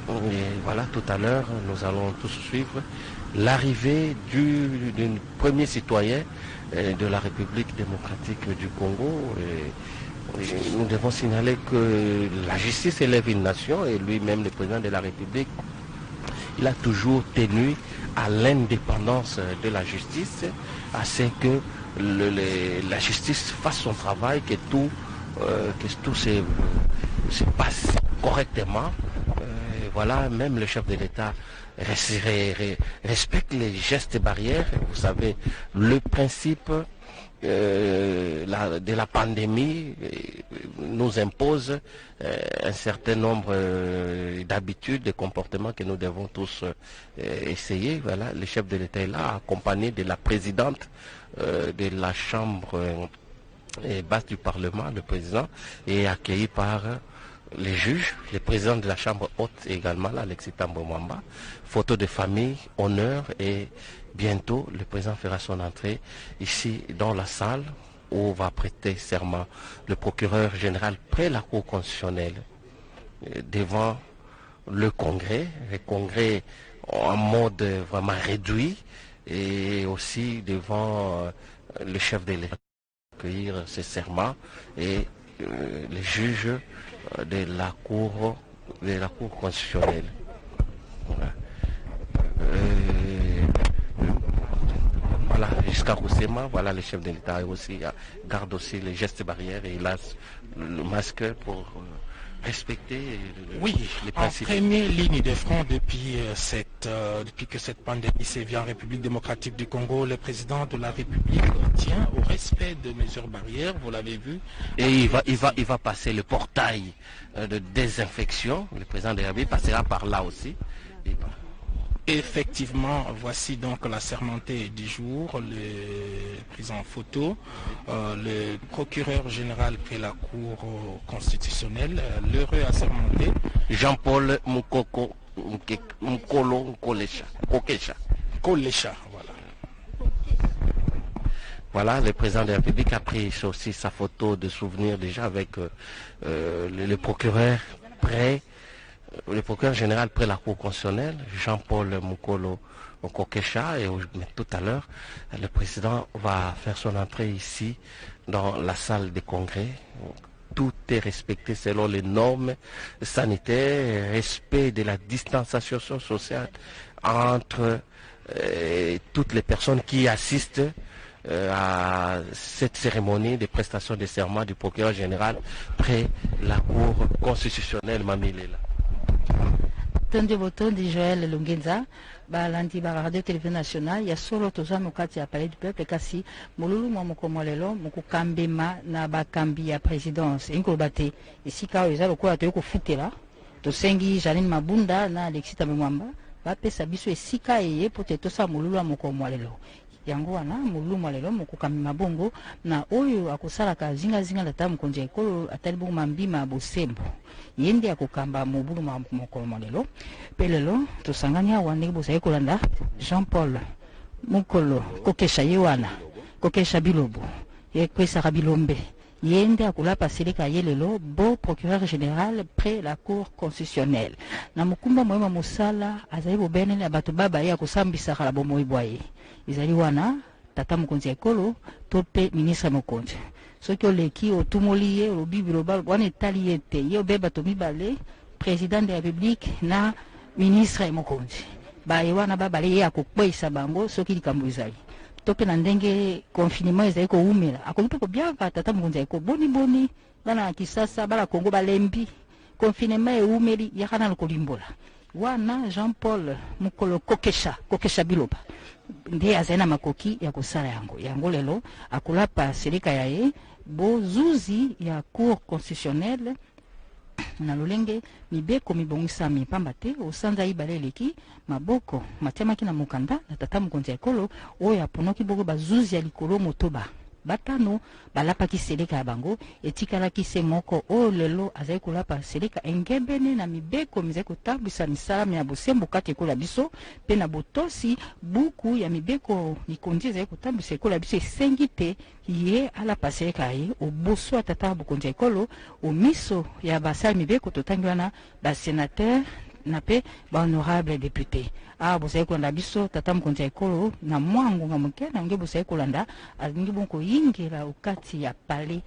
Et voilà, tout à l'heure, nous allons tous suivre l'arrivée d'un premier citoyen de la République démocratique du Congo. Et nous devons signaler que la justice élève une nation et lui-même, le président de la République, il a toujours tenu à l'indépendance de la justice, à ce que la justice fasse son travail, que tout se passe correctement. Voilà, même le chef de l'État respecte les gestes barrières. Vous savez, le principe de la pandémie nous impose un certain nombre d'habitudes, de comportements que nous devons tous essayer. Voilà, le chef de l'État est là, accompagné de la présidente de la Chambre basse du Parlement, le président, et accueilli par les juges, le président de la Chambre haute également, Alexis Thambwe Mwamba. Photo de famille, honneur, et bientôt le président fera son entrée ici dans la salle où va prêter serment le procureur général près la Cour constitutionnelle devant le Congrès en mode vraiment réduit, et aussi devant le chef de l'État accueillir ses serments et les juges de la Cour constitutionnelle. Voilà, voilà jusqu'à Roussema, voilà le chef de l'État aussi garde aussi les gestes barrières et il a le masque pour respecter les principes. En première ligne de front depuis que cette pandémie sévit en République démocratique du Congo, le président de la République tient au respect de mesures barrières, vous l'avez vu. Et il va passer le portail de désinfection. Le président de la République passera par là aussi. Effectivement, voici donc la sermentée du jour, le prise en photo, le procureur général près la Cour constitutionnelle, l'heureux assermenté. Jean-Paul Mukolo Kokesha. Voilà. Voilà, le président de la République a pris aussi sa photo de souvenir déjà avec le procureur général près la Cour constitutionnelle, Jean-Paul Mukolo Kokesha, et tout à l'heure, le président va faire son entrée ici dans la salle des congrès. Tout est respecté selon les normes sanitaires, respect de la distanciation sociale entre toutes les personnes qui assistent à cette cérémonie de prestation de serment du procureur général près la Cour constitutionnelle Mamilela. Tondi botondi Joël Lungenza balandi ba radio télévision nationale ya solo toza mokati ya palais du peuple kasi mululu mwa mokomolelo mokukambema na bakambi ya présidence inkoloba te esika oyo eza lokola toyei kofutela tosengi Janine Mabunda na Alexis Thambwe Mwamba bapesa biso esika eye po te tosala mululu ya mokomolelo yango wana mululu mwalelo mokukambi mabongo na oyo akosalaka zingazinga na mokonzi ya ekolo atali bongo mambima bosembo yende akokamba mobulu mokolo mwalelo pe lelo tosangani awa ndenge bozali kolanda Jean-Paul Mukolo Kokesha ye wana Kokesha Bilobo ye kwesaka bilombe yende akolapa seleka ye lelo beau procureur général près la Cour constitutionnelle na mokumba moyema mosala azali bobenene ya bato baba ye akosambisaka la bomoi bwaye ezali wana tata mokonzi ya ekolo to pe ministre mokonzi soki oleki otumoli ye olobi biloba wana etali ye te ye obe bato mibale président de la République na ministre mokonzi baye wana babale ye akokweyisa bango soki likambo ezali to pe na ndenge confinement ezali koumela akoki mpe kobiaka tata mokonzi ya ekolo boni bana Kisasa bana Kongo balembi confinement eumeli yakana lokolimbola wana Jean-Paul Mukolo Kokesha Biloba nde azali na makoki ya kosala yango lelo akolapa seleka ya ye bozuzi ya Cour constitutionnelle na lolenge mibeko mibongisami pamba te osanza ibale eleki maboko matiamaki na mokanda na tata mokonzi ya ekolo oyo aponoki boko bazuzi ya likolo motoba batano balapaki seleka ya bango etikalaki se moko oyo lelo azali kolapa seleka engebene na mibeko mizali kotambwisa misala ya bosembo kati ekola biso pe na botosi buku ya mibeko likondi ezali kotambwisa ekola biso esengi te ye alapa seleka ye oboso atata bokonzi ya ekolo omiso ya basala mibeko totangi wana basénateur na pe ba honorable député bosai kolanda biso tata mokonzi ya ekolo na mwangonga moke na nge bosai kolanda alingi bonko yingela ukati ya pale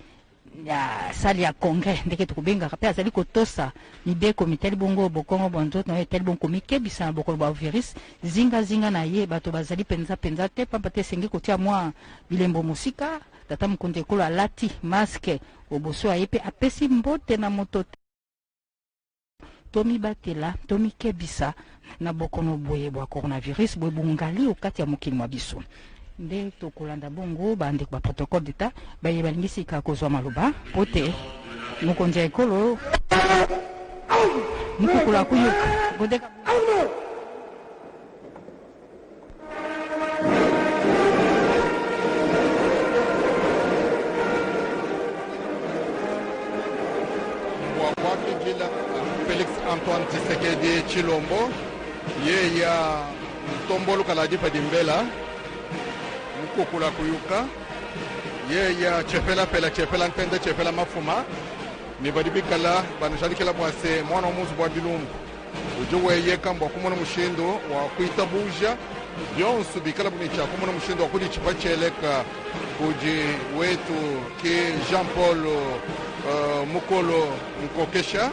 ya sali ya congrès ndeke tukubengaka pe azali kotosa mibeko mitali bongo bokongo bonzoto na etali bonko mikebisa na bokolo ba virus zinga na ye bato bazali penza te pamba te sengi kotia mwa bilembo musika tata mokonzi ekolo alati masque oboso aye pe apesi mbote na moto tomi batela tomi kebisa na bokono boye bwa coronavirus boye bungali okati ya mokili mwa biso nde tokolanda bongo bandeko ba protocole d'état baye balingisi ka kozwa maloba pote mokonzi ya ekolo mukukula kuyuka godeka Félix Antoine Tshisekedi Tshilombo ye ya Tombolo Kaladi Fadimbela Mukukula Kuyuka ye ya Chefela Pela Chefela Ntende Chefela Mafuma ni badibikala banashalikela bwase mwana omuzi bwa bilumbu ujuwe ye kamba kumona mushindo wa kuita buja byonsu bikala bumicha kumona mushindo wa kudi chipacheleka kuji wetu ki Jean Paul Mukolo Mukokesha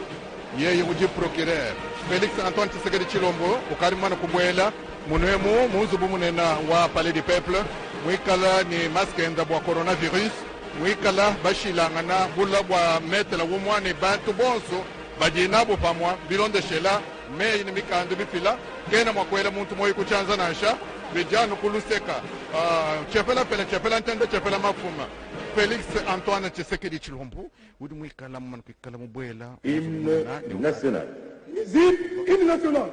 yeye uji procureur Félix Antoine Tshisekedi Tshilombo ukari mwana kubwela munemu muzubu munena wa Palais du Peuple mwikala ni maskenda bwa coronavirus mwikala bashilangana bula bwa metela wumwane bantu bonso bajinabo pamwa bilonde shela me ni mikando bifila kena mwakwela muntu moyi kuchanza nasha bijano kuluseka chefela pele chefela ntende chefela mafuma Félix Antoine Tshisekedi Tshilombo udi mwikala mwana kwikala mubwela hymne national. Hymne national.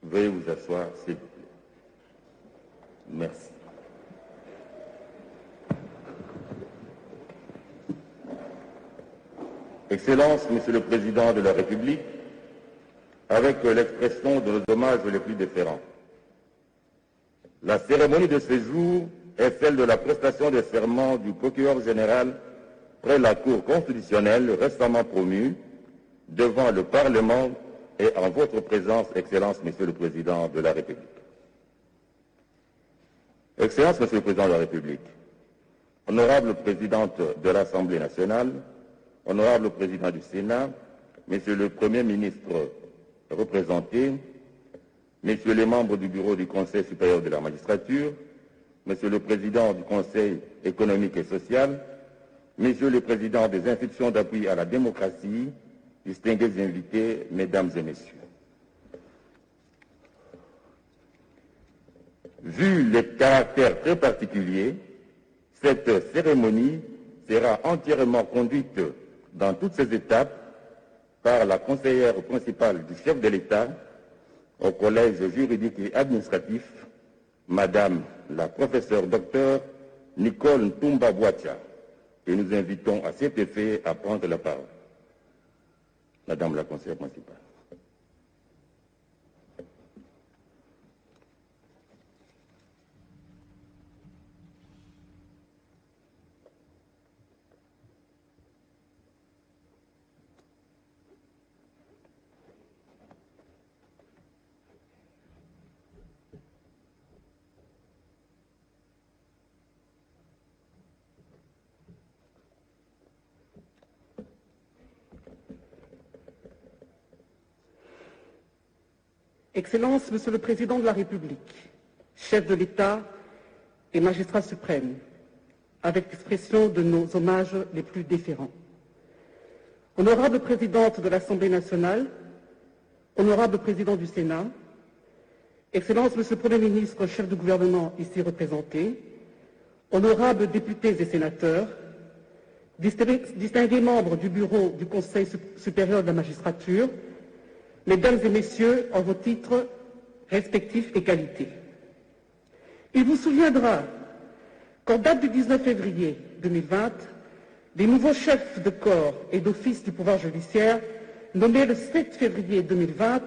Veuillez vous asseoir, s'il vous plaît. Merci. Excellences, Monsieur le Président de la République, avec l'expression de nos hommages les plus déférents, la cérémonie de ce jour est celle de la prestation de serment du procureur général près la Cour constitutionnelle récemment promue devant le Parlement et en votre présence, Excellence, Monsieur le Président de la République. Excellence, Monsieur le Président de la République, Honorable Présidente de l'Assemblée nationale, Honorable Président du Sénat, Monsieur le Premier ministre représenté, Messieurs les membres du Bureau du Conseil supérieur de la magistrature, Monsieur le Président du Conseil économique et social, Messieurs les Présidents des institutions d'appui à la démocratie, distingués invités, Mesdames et Messieurs. Vu le caractère très particulier, cette cérémonie sera entièrement conduite dans toutes ses étapes par la conseillère principale du chef de l'État au Collège juridique et administratif, Madame la professeure docteur Nicole Ntumba Boatia, et nous invitons à cet effet à prendre la parole. Madame la conseillère principale. Excellences, Monsieur le Président de la République, chef de l'État et magistrat suprême, avec l'expression de nos hommages les plus déférents. Honorable Présidente de l'Assemblée nationale, Honorable Président du Sénat, Excellences, Monsieur le Premier ministre, chef du gouvernement ici représenté, honorables députés et sénateurs, distingués membres du bureau du Conseil supérieur de la magistrature, Mesdames et Messieurs, en vos titres respectifs et qualités. Il vous souviendra qu'en date du 19 février 2020, les nouveaux chefs de corps et d'office du pouvoir judiciaire, nommés le 7 février 2020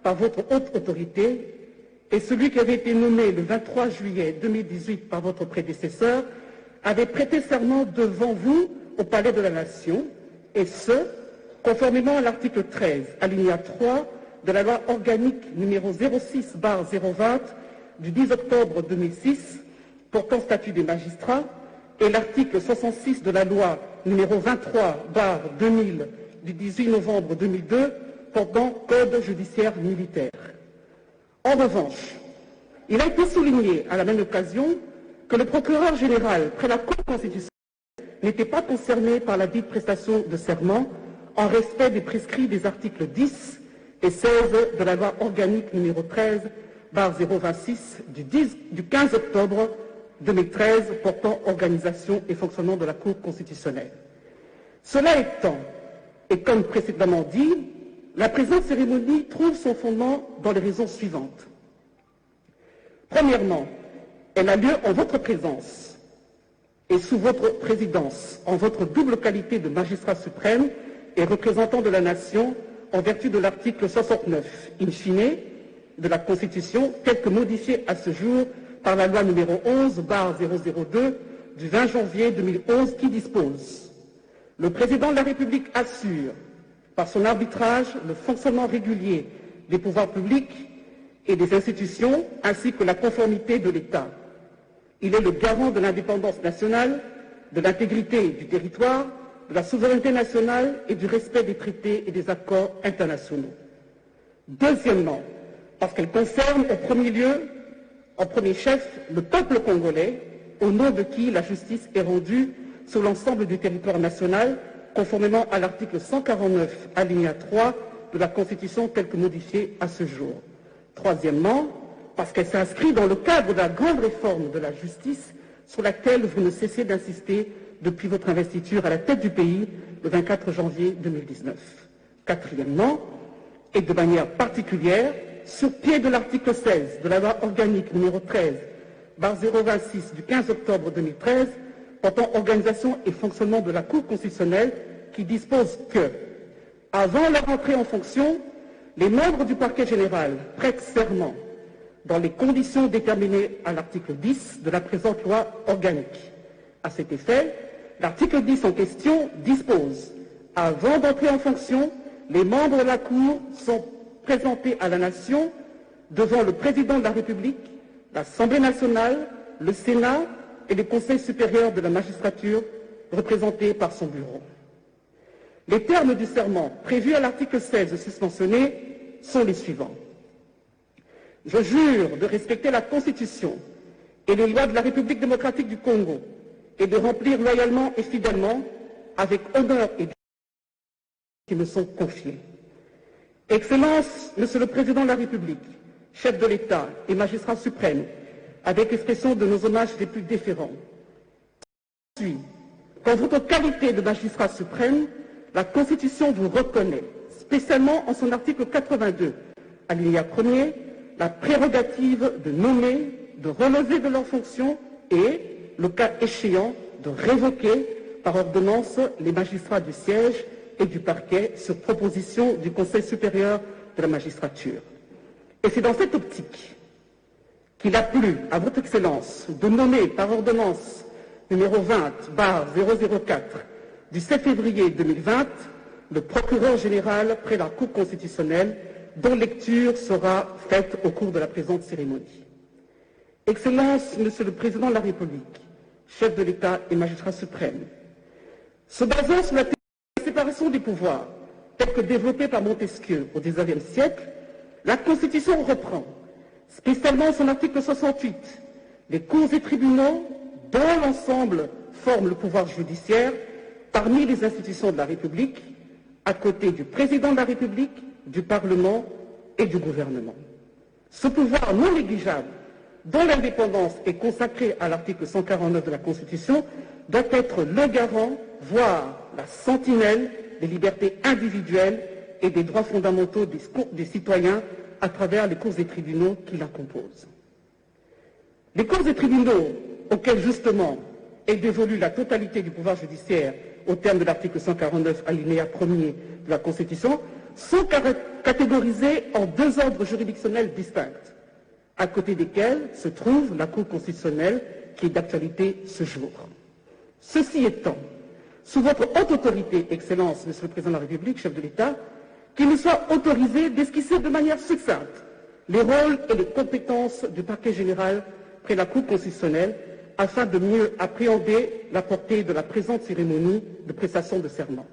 par votre haute autorité, et celui qui avait été nommé le 23 juillet 2018 par votre prédécesseur, avaient prêté serment devant vous au Palais de la Nation, et ce, conformément à l'article 13, alinéa 3 de la loi organique numéro 06/020 du 10 octobre 2006 portant statut des magistrats et l'article 66 de la loi numéro 23/2000 du 18 novembre 2002 portant code judiciaire militaire. En revanche, il a été souligné à la même occasion que le procureur général près la Cour constitutionnelle n'était pas concerné par la dite prestation de serment en respect des prescrits des articles 10 et 16 de la loi organique numéro 13/026 du 15 octobre 2013 portant organisation et fonctionnement de la Cour constitutionnelle. Cela étant, et comme précédemment dit, la présente cérémonie trouve son fondement dans les raisons suivantes. Premièrement, elle a lieu en votre présence et sous votre présidence, en votre double qualité de magistrat suprême et représentant de la nation en vertu de l'article 69, in fine, de la Constitution, tel que modifié à ce jour par la loi numéro 11/002 du 20 janvier 2011 qui dispose: le président de la République assure, par son arbitrage, le fonctionnement régulier des pouvoirs publics et des institutions, ainsi que la conformité de l'État. Il est le garant de l'indépendance nationale, de l'intégrité du territoire, de la souveraineté nationale et du respect des traités et des accords internationaux. Deuxièmement, parce qu'elle concerne au premier lieu, en premier chef, le peuple congolais, au nom de qui la justice est rendue sur l'ensemble du territoire national, conformément à l'article 149, alinéa 3 de la Constitution telle que modifiée à ce jour. Troisièmement, parce qu'elle s'inscrit dans le cadre de la grande réforme de la justice sur laquelle vous ne cessez d'insister depuis votre investiture à la tête du pays le 24 janvier 2019. Quatrièmement, et de manière particulière, sur pied de l'article 16 de la loi organique numéro 13/026 du 15 octobre 2013 portant organisation et fonctionnement de la Cour constitutionnelle qui dispose que, avant leur entrée en fonction, les membres du parquet général prêtent serment dans les conditions déterminées à l'article 10 de la présente loi organique. À cet effet, l'article 10 en question dispose: avant d'entrer en fonction, les membres de la Cour sont présentés à la Nation devant le Président de la République, l'Assemblée nationale, le Sénat et le Conseil supérieur de la magistrature, représenté par son bureau. Les termes du serment prévus à l'article 16 susmentionné sont les suivants. Je jure de respecter la Constitution et les lois de la République démocratique du Congo et de remplir loyalement et fidèlement, avec honneur et dignité, qui me sont confiés. Excellence, Monsieur le Président de la République, chef de l'État et magistrat suprême, avec expression de nos hommages les plus déférents. Qu'en votre qualité de magistrat suprême, la Constitution vous reconnaît, spécialement en son article 82, alinéa 1er, la prérogative de nommer, de relever de leurs fonctions et, le cas échéant, de révoquer par ordonnance les magistrats du siège et du parquet sur proposition du Conseil supérieur de la magistrature. Et c'est dans cette optique qu'il a plu à votre Excellence de nommer par ordonnance numéro 20/004 du 7 février 2020 le procureur général près la Cour constitutionnelle, dont lecture sera faite au cours de la présente cérémonie. Excellence, Monsieur le Président de la République, chef de l'État et magistrat suprême, se basant sur la séparation des pouvoirs, telle que développée par Montesquieu au XIXe siècle, la Constitution reprend, spécialement son article 68, les cours et tribunaux, dont l'ensemble forment le pouvoir judiciaire, parmi les institutions de la République, à côté du Président de la République, du Parlement et du gouvernement. Ce pouvoir non négligeable, dont l'indépendance est consacrée à l'article 149 de la Constitution, doit être le garant, voire la sentinelle des libertés individuelles et des droits fondamentaux des citoyens à travers les cours et tribunaux qui la composent. Les cours et tribunaux, auxquels justement est dévolue la totalité du pouvoir judiciaire au terme de l'article 149 alinéa 1er de la Constitution, sont catégorisés en deux ordres juridictionnels distincts, à côté desquels se trouve la Cour constitutionnelle qui est d'actualité ce jour. Ceci étant, sous votre haute autorité, Excellence, Monsieur le Président de la République, chef de l'État, qu'il nous soit autorisé d'esquisser de manière succincte les rôles et les compétences du parquet général près la Cour constitutionnelle afin de mieux appréhender la portée de la présente cérémonie de prestation de serment.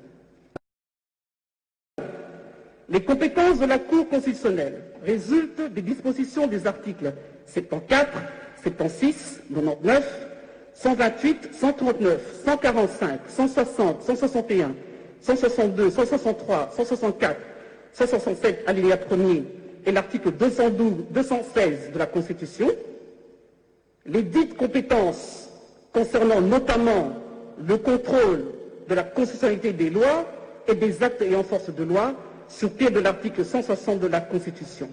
Les compétences de la Cour constitutionnelle résultent des dispositions des articles 74, 76, 99, 128, 139, 145, 160, 161, 162, 163, 164, 167, alinéa 1er, et l'article 216 de la Constitution. Les dites compétences concernant notamment le contrôle de la constitutionnalité des lois et des actes ayant force de loi sur pied de l'article 160 de la Constitution.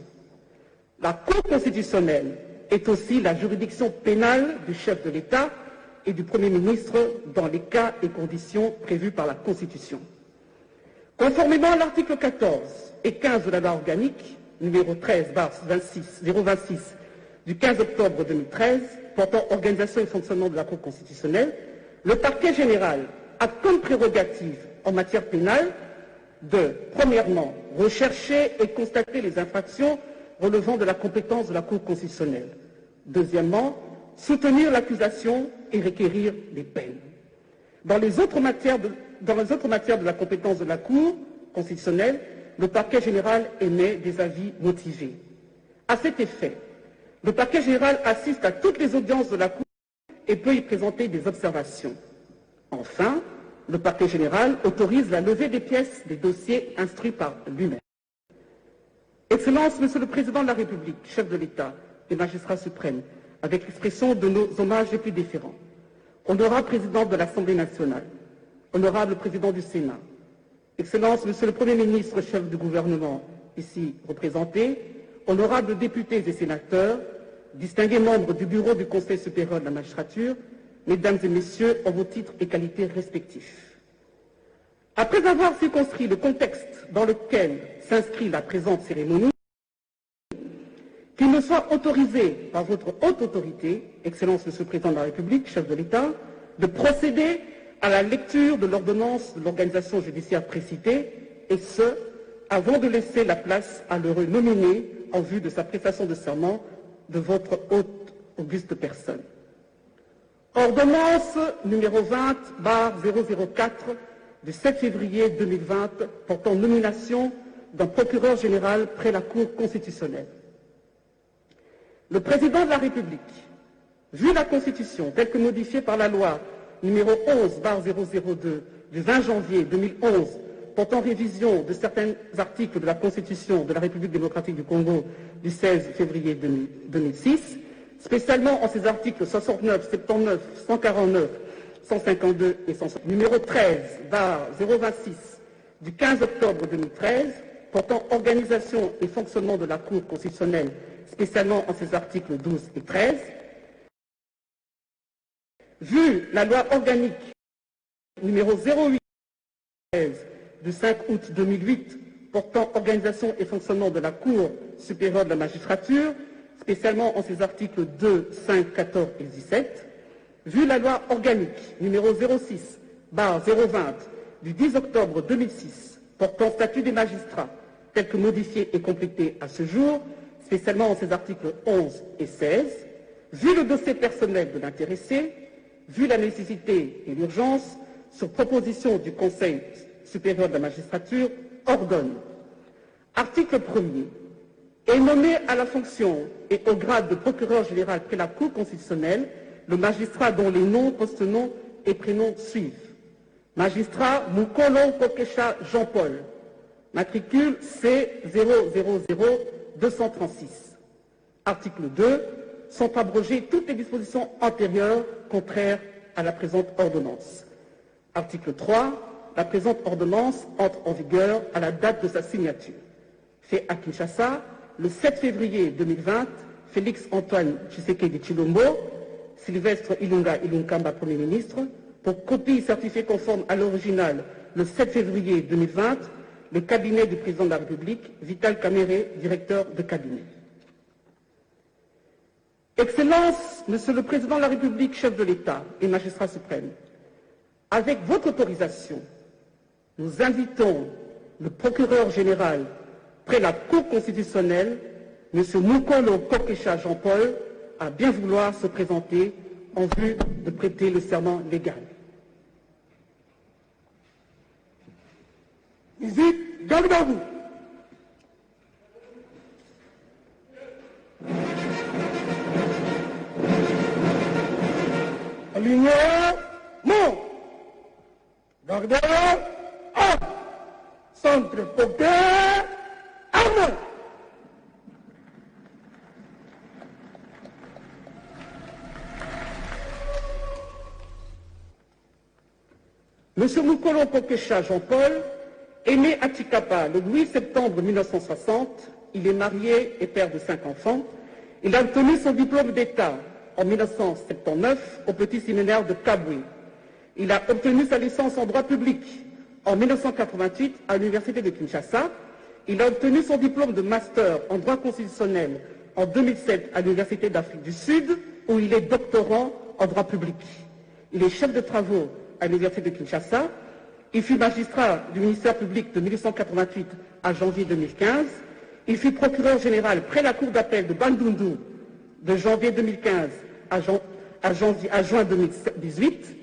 La Cour constitutionnelle est aussi la juridiction pénale du chef de l'État et du Premier ministre dans les cas et conditions prévus par la Constitution. Conformément à l'article 14 et 15 de la loi organique numéro 13/026 du 15 octobre 2013 portant organisation et fonctionnement de la Cour constitutionnelle, le parquet général a comme prérogative en matière pénale de, premièrement, rechercher et constater les infractions relevant de la compétence de la Cour constitutionnelle. Deuxièmement, soutenir l'accusation et requérir des peines. Dans les autres matières de la compétence de la Cour constitutionnelle, le parquet général émet des avis motivés. À cet effet, le parquet général assiste à toutes les audiences de la Cour et peut y présenter des observations. Enfin, le parquet général autorise la levée des pièces des dossiers instruits par lui-même. Excellence, Monsieur le Président de la République, chef de l'État et magistrat suprême, avec l'expression de nos hommages les plus déférents, honorable Président de l'Assemblée nationale, honorable Président du Sénat, Excellence, Monsieur le Premier ministre, chef du gouvernement, ici représenté, honorables députés et sénateurs, distingués membres du bureau du Conseil supérieur de la magistrature, Mesdames et Messieurs, en vos titres et qualités respectifs. Après avoir circonscrit le contexte dans lequel s'inscrit la présente cérémonie, qu'il me soit autorisé par votre haute autorité, Excellence Monsieur le Président de la République, chef de l'État, de procéder à la lecture de l'ordonnance de l'organisation judiciaire précitée, et ce, avant de laisser la place à l'heureux nominé en vue de sa prestation de serment de votre haute auguste personne. Ordonnance numéro 20/004 du 7 février 2020 portant nomination d'un procureur général près la Cour constitutionnelle. Le Président de la République, vu la Constitution telle que modifiée par la loi numéro 11/002 du 20 janvier 2011 portant révision de certains articles de la Constitution de la République démocratique du Congo du 16 février 2006, spécialement en ses articles 69, 79, 149, 152 et 160, numéro 13/026 du 15 octobre 2013 portant organisation et fonctionnement de la Cour constitutionnelle, spécialement en ses articles 12 et 13, Vu la loi organique numéro 08 du 5 août 2008 portant organisation et fonctionnement de la Cour supérieure de la magistrature, spécialement en ses articles 2, 5, 14 et 17, vu la loi organique numéro 06/020 du 10 octobre 2006 portant statut des magistrats, tel que modifié et complété à ce jour, spécialement en ses articles 11 et 16, vu le dossier personnel de l'intéressé, vu la nécessité et l'urgence, sur proposition du Conseil supérieur de la magistrature, ordonne. Article 1er. Est nommé à la fonction et au grade de procureur général près la Cour constitutionnelle le magistrat dont les noms, postenoms et prénoms suivent. Magistrat Mukolo Kokesha Jean-Paul, matricule C000236. Article 2. Sont abrogées toutes les dispositions antérieures contraires à la présente ordonnance. Article 3. La présente ordonnance entre en vigueur à la date de sa signature. Fait à Kinshasa, le 7 février 2020, Félix Antoine Tshisekedi Tshilombo, Sylvestre Ilunga Ilunkamba, Premier ministre, pour copie certifiée conforme à l'original le 7 février 2020, le cabinet du président de la République, Vital Kamerhe, directeur de cabinet. Excellence, Monsieur le Président de la République, chef de l'État et magistrat suprême, avec votre autorisation, nous invitons le procureur général près la Cour constitutionnelle, M. Mukolo Kokesha Jean-Paul, à bien vouloir se présenter en vue de prêter le serment légal. Visite, garde à vous. Aligné, mort. Gardeur, arme. Centre porté, arme. Monsieur Mukolo Kokesha Jean-Paul est né à Tshikapa le 8 septembre 1960. Il est marié et père de 5 enfants. Il a obtenu son diplôme d'État en 1979 au petit séminaire de Kabwe. Il a obtenu sa licence en droit public en 1988 à l'université de Kinshasa. Il a obtenu son diplôme de master en droit constitutionnel en 2007 à l'université d'Afrique du Sud, où il est doctorant en droit public. Il est chef de travaux à l'université de Kinshasa. Il fut magistrat du ministère public de 1988 à janvier 2015. Il fut procureur général près la cour d'appel de Bandundu de janvier 2015 à juin 2018.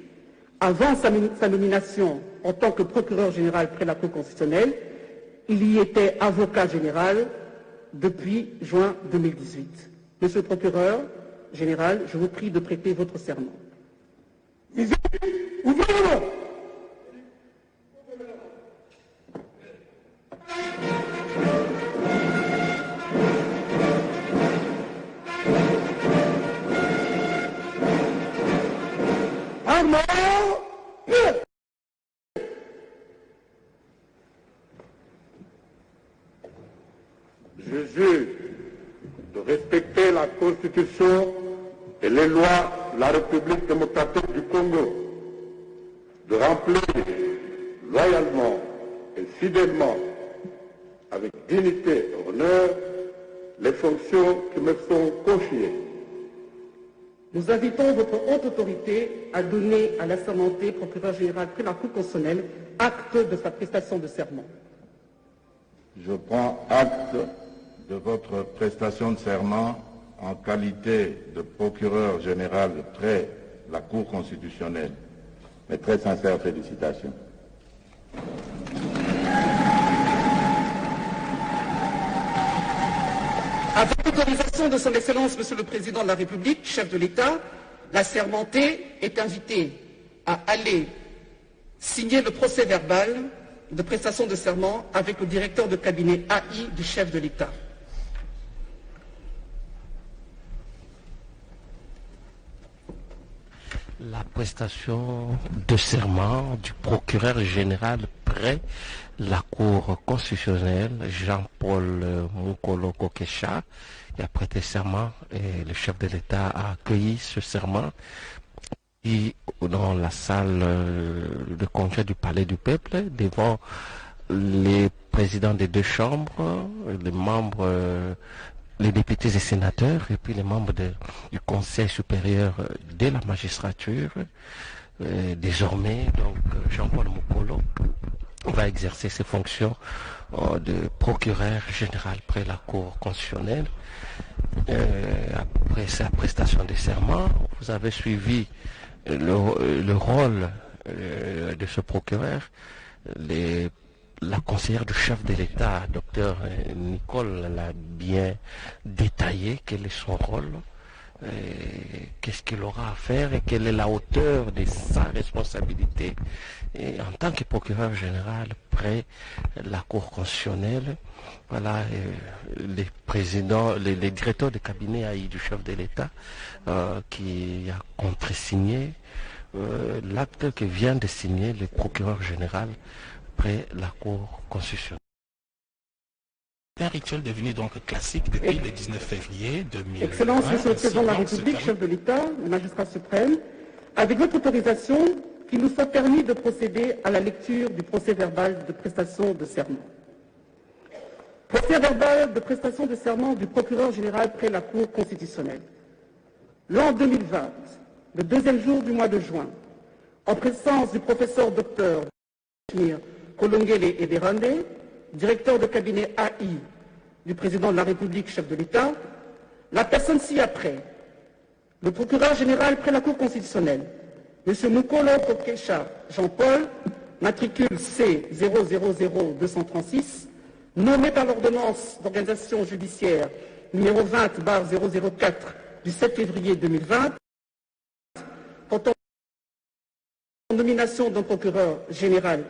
Avant sa nomination en tant que procureur général près la Cour constitutionnelle, il y était avocat général depuis juin 2018. Monsieur le procureur général, je vous prie de prêter votre serment. Visite, ouvrez-le. Je jure de respecter la Constitution et les lois de la République démocratique du Congo, de remplir loyalement et fidèlement, avec dignité et honneur, les fonctions qui me sont confiées. Nous invitons votre haute autorité à donner à l'assermenté procureur général près la Cour constitutionnelle acte de sa prestation de serment. Je prends acte de votre prestation de serment en qualité de procureur général près la Cour constitutionnelle. Mes très sincères félicitations. Avec l'autorisation de son Excellence, Monsieur le Président de la République, chef de l'État, l'assermenté est invité à aller signer le procès-verbal de prestation de serment avec le directeur de cabinet AI du chef de l'État. La prestation de serment du procureur général près la Cour constitutionnelle, Jean-Paul Mukolo Kokesha, il a prêté serment et le chef de l'État a accueilli ce serment dans la salle de congrès du Palais du Peuple, devant les présidents des deux chambres, les membres, les députés et sénateurs, et puis les membres du Conseil supérieur de la magistrature. Désormais, donc, Jean-Paul Mokolo va exercer ses fonctions de procureur général près la Cour constitutionnelle. Après sa prestation de serment, vous avez suivi le rôle de ce procureur. La conseillère du chef de l'État, Dr Nicole, l'a bien détaillé, quel est son rôle, qu'est-ce qu'il aura à faire et quelle est la hauteur de sa responsabilité en tant que procureur général près la Cour constitutionnelle. Voilà, les présidents, les directeurs de cabinet du chef de l'État qui a contresigné l'acte que vient de signer le procureur général près la Cour constitutionnelle. Un rituel devenu donc classique depuis le 19 février 2020. Excellence, Monsieur le Président de la République, chef de l'État, le magistrat suprême, avec votre autorisation, qu'il nous soit permis de procéder à la lecture du procès-verbal de prestation de serment. Procès-verbal de prestation de serment du procureur général près la Cour constitutionnelle. L'an 2020, le deuxième jour du mois de juin, en présence du professeur docteur Kolongele Eberande, directeur de cabinet AI du président de la République, chef de l'État, la personne ci-après, le procureur général près la Cour constitutionnelle, M. Mukolo Kokesha Jean-Paul, matricule C000236, nommé par l'ordonnance d'organisation judiciaire numéro 20/004 du 7 février 2020, portant nomination d'un procureur général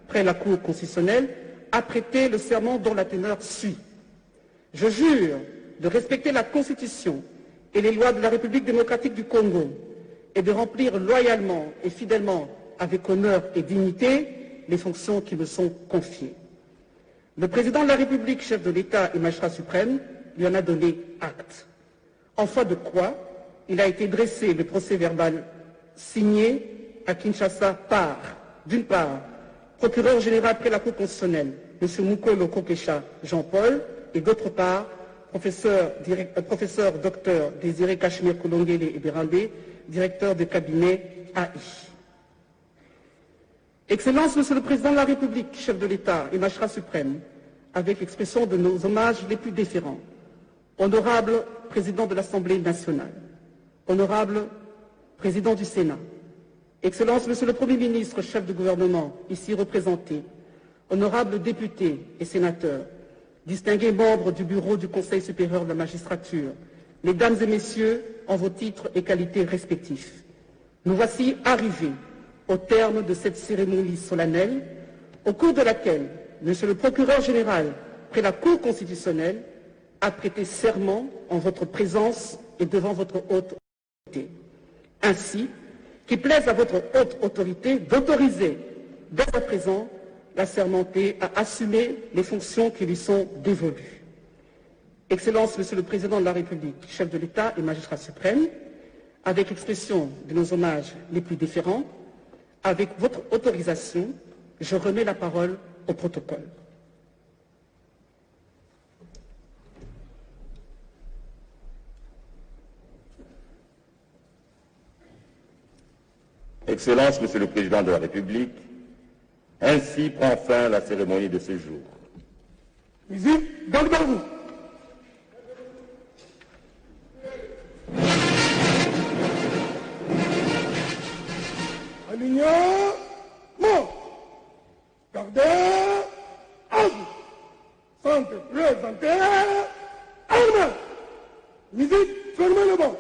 près la Cour constitutionnelle, a prêté le serment dont la teneur suit. Je jure de respecter la Constitution et les lois de la République démocratique du Congo et de remplir loyalement et fidèlement, avec honneur et dignité, les fonctions qui me sont confiées. Le président de la République, chef de l'État et magistrat suprême, lui en a donné acte. En foi de quoi, il a été dressé le procès-verbal signé à Kinshasa par, d'une part, procureur général près la Cour constitutionnelle, M. Mukolo Kokesha Jean-Paul, et d'autre part, professeur docteur Désiré Cachemire Kolongele Eberande, directeur de cabinet AI. Excellence, Monsieur le Président de la République, chef de l'État et magistrat suprême, avec l'expression de nos hommages les plus déférents, honorable Président de l'Assemblée nationale, honorable Président du Sénat, Excellence, Monsieur le Premier ministre, chef de gouvernement, ici représenté, honorables députés et sénateurs, distingués membres du bureau du Conseil supérieur de la magistrature, mesdames et messieurs, en vos titres et qualités respectifs, nous voici arrivés au terme de cette cérémonie solennelle, au cours de laquelle Monsieur le procureur général près la Cour constitutionnelle a prêté serment en votre présence et devant votre haute autorité. Ainsi, qu'il plaise à votre haute autorité d'autoriser dès à présent l'assermenté à assumer les fonctions qui lui sont dévolues. Excellence, Monsieur le Président de la République, chef de l'État et magistrat suprême, avec expression de nos hommages les plus déférents, avec votre autorisation, je remets la parole au protocole. Excellence, Monsieur le Président de la République, ainsi prend fin la cérémonie de ce jour. Musique, Gagdabou. Alignement. Gardez. Arme. Centre présenté. Arme. Musique, fermez le banc.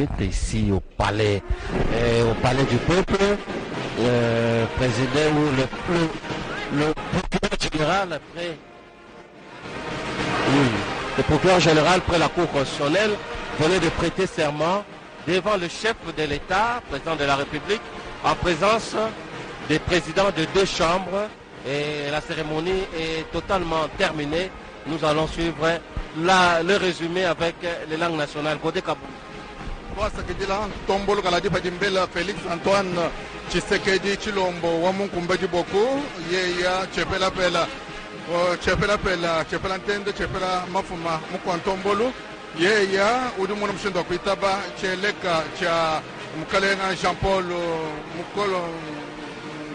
minutes ici au palais du peuple. Président ou le procureur général après. Oui, le procureur général près la Cour constitutionnelle venait de prêter serment devant le chef de l'État, président de la République, en présence des présidents de 2 chambres. Et la cérémonie est totalement terminée. Nous allons suivre le résumé avec les langues nationales. Godé Kabou. Tombolo Kaladi Padimbela, Félix Antoine Tshisekedi Chilombo, Wamunkumbaji Boko, Yeya, Chepela Pela, Chepela Ntende, Chepela Mafuma, Mukwantombolo, Yeya, Udumuna Mshindo Kuitaba, Cheleka, Cha Mkalenga Jean-Paul, Mukolo,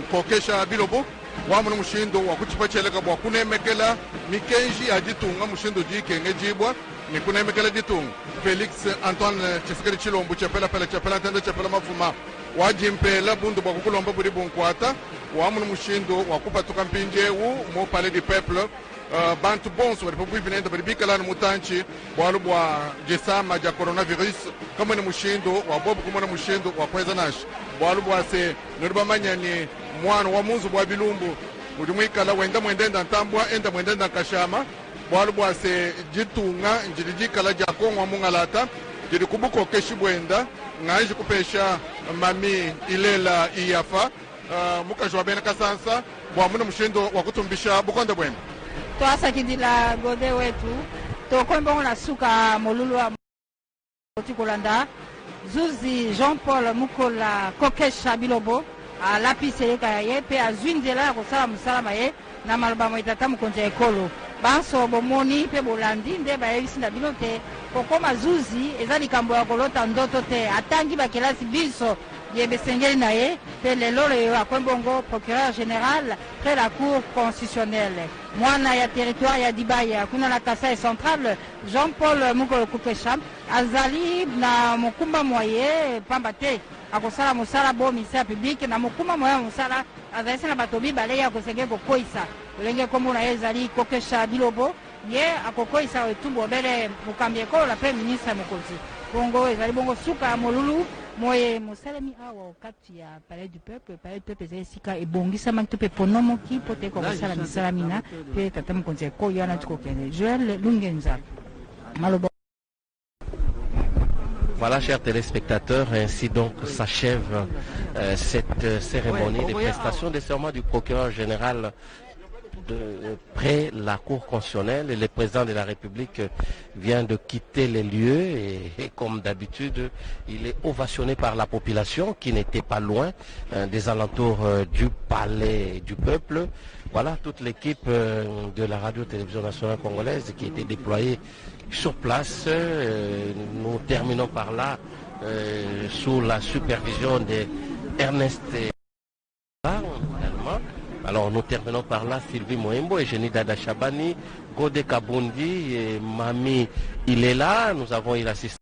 Kokesha Bilobo. Wamuna mushindo wakuchipa cheleka bwa kunemekela mikenji aditunga mushindo jikenge jibwa ni kunemekela ditunga Felix Antoine Tshisekedi Chilombo chepela ntende chepela mafuma wajimpela bundu bwa kukulomba buri bunkwata wamuna mushindo wakupa tukampinjewu mo palais du peuple bantu bonso bari pobu binenda bari bikala mutanchi bwalu bwa jesama ja coronavirus kama ni mushindo wa bobu kumona mushindo wa kweza nash bwalu bwa se nuriba manyani mwana wa munzu bwa bilumbu uri mwikala wenda mwendenda ntambwa enda mwendenda kashama bwalu bwa se jitunga njiri jikala ja kongwa mungalata jiri kubuko keshi bwenda ngaji kupesha mami ilela iyafa mukajwa bena kasansa bwa muna mushindo wa kutumbisha bukonda bwenda twasakidila gode wetu tokombongo na suka molulu wa kolanda zuzi Jean-Paul Mukola Kokesha Bilobo alapise yeka ye pe azwinzela ya kosala musala ye na maloba moitata mokonzi ya ekolo banso bomoni pe bolandi nde bayebisi na bino te kokoma zuzi eza likambo ya kolota ndoto te atangi bakelasi biso yebesengeli na ye pe lelo leyo akombongo procureur général près la cour constitutionnelle mwana ya territoire ya Dibaya kuna na Kasai central Jean-Paul Mukolo Kokesha azali na mokumba moye pamba te akosala mosala bo ministère public na mokumba moya mosala azalisi na bato mibale ya kosenge kokoisa lolenge kombo na ye ezali Kokesha Bilobo ye akokoisa etumbu obele mokambi ekolo la premier ministre mokonzi bongo ezali bongo suka ya molulu moye mosalemi awa okati ya palais du peuple ezali esika ebongisama to mpe ponomoki po te kokosala misala mina mpe tata mokonzi ekolo wana tikokende Joël Lungenza maloba. Voilà, chers téléspectateurs, ainsi donc s'achève cette cérémonie de prestation de serment du procureur général près la Cour constitutionnelle. Et le président de la République vient de quitter les lieux et comme d'habitude, il est ovationné par la population qui n'était pas loin des alentours du palais du peuple. Voilà, toute l'équipe de la radio-télévision nationale congolaise qui était déployée sur place. Nous terminons par là sous la supervision d'Ernest également. Alors nous terminons par là Sylvie Moembo et Jenny Dada Chabani, Godé Kabundi et Mami Ilela. Nous avons eu l'assistance